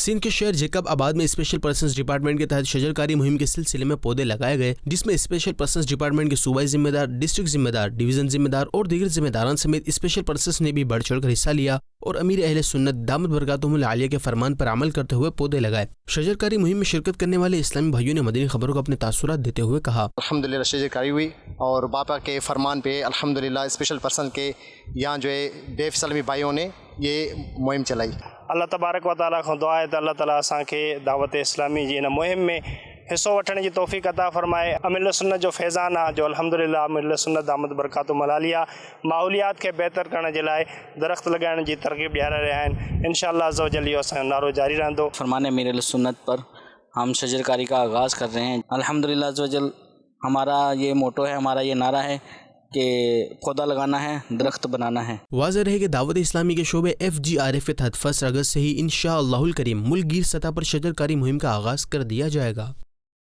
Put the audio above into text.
سندھ کے شہر جیکب آباد میں اسپیشل پرسنز ڈپارٹمنٹ کے تحت شجرکاری مہم کے سلسلے میں پودے لگائے گئے، جس میں اسپیشل پرسنز ڈپارٹمنٹ کے صوبائی ذمہ دار، ڈسٹرکٹ ذمہ دار، ڈویژن ذمہ دار اور دیگر ذمہ داران سمیت اسپیشل پرسنز نے بھی بڑھ چڑھ کر حصہ لیا اور امیر اہل سنت دامت برکاتہم العالیہ کے فرمان پر عمل کرتے ہوئے پودے لگائے۔ شجرکاری مہم میں شرکت کرنے والے اسلامی بھائیوں نے مدنی خبروں کو اپنے تاثرات دیتے ہوئے کہا، الحمدللہ شجرکاری ہوئی اور باپا کے فرمان پہ الحمدللہ اسپیشل پرسن کے یہاں جو ہے بے اسلامی بھائیوں نے یہ مہم چلائی۔ اللہ تبارک و تعالیٰ کو دعا ہے تو اللہ تعالیٰ اساں کے دعوت اسلامی جی ان مہم میں حصہ وٹھنے کی توفیق عطا فرمائے۔ امیر سنت جو فیضان ہے جو الحمدللہ امیر سنت دامت برکاتہم العالیہ ماحولیات کے بہتر کرنے کے لیے درخت لگائن کی ترغیب ڈیارا رہا ہیں، انشاءاللہ عز و جل یہ اساں نعرو جاری رہندو۔ فرمان امیر سنت پر ہم شجرکاری کا آغاز کر رہے ہیں۔ الحمدللہ عز و جل ہمارا یہ موٹو ہے، ہمارا یہ نعرہ ہے کہ پودا لگانا ہے، درخت بنانا ہے۔ واضح رہے کہ دعوت اسلامی کے شعبے FGRF کے تحت 1 اگست سے ہی انشاءاللہ الکریم ملک گیر سطح پر شجرکاری مہم کا آغاز کر دیا جائے گا۔